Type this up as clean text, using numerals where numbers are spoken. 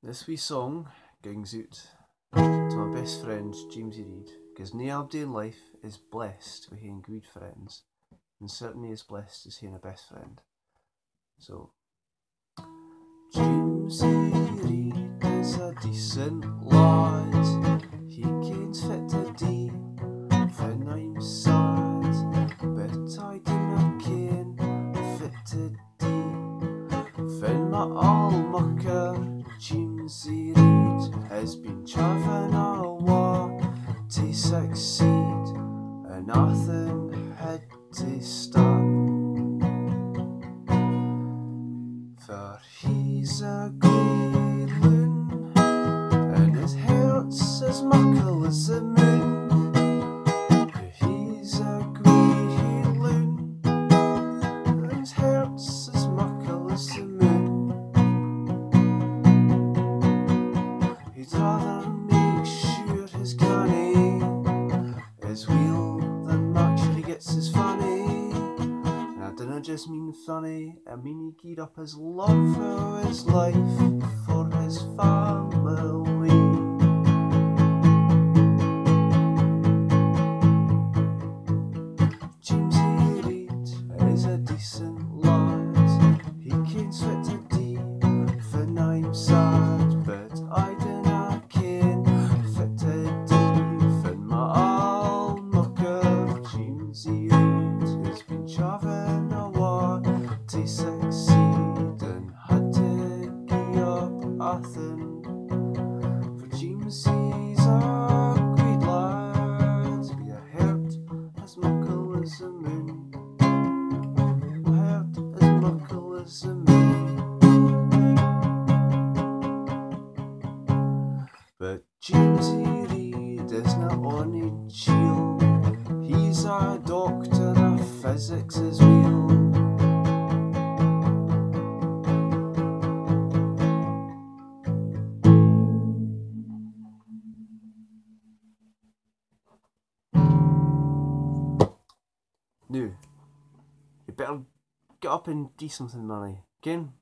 This wee song gings out to my best friend Jamesy Reid, because nae day in life is blessed with having good friends, and certainly as blessed as having a best friend. So, Jamesy Reid is a decent lad, he kens fit to do when I'm sad, but I dinna ken fit to do when my almucker Jamesy Reid has been chavin' awa to succeed, and nothing had to stop. For he's a grey loon, and his heart's as muckle as the moon. He's a grey loon, and his heart's as muckle as the moon. He'd rather make sure his granny is weel than make sure he gets his fanny. And I dinna just mean funny, I mean he gied up his love for his life, for his family. Jamesy Reid is a decent lad, he kens fit to do when I'm sad, but I dinna ken fit to do when my almucker Jamesy Reid has been chavin' awa to succeed, and had to gie up athin. For Jamesy's a great lad, with a heart as muckle as the moon, a heart as muckle as the moon. But Jamesy Reid isna ony chiel, he's a doctor of physics as well. Now, you better get up and do something, Manny. Ken?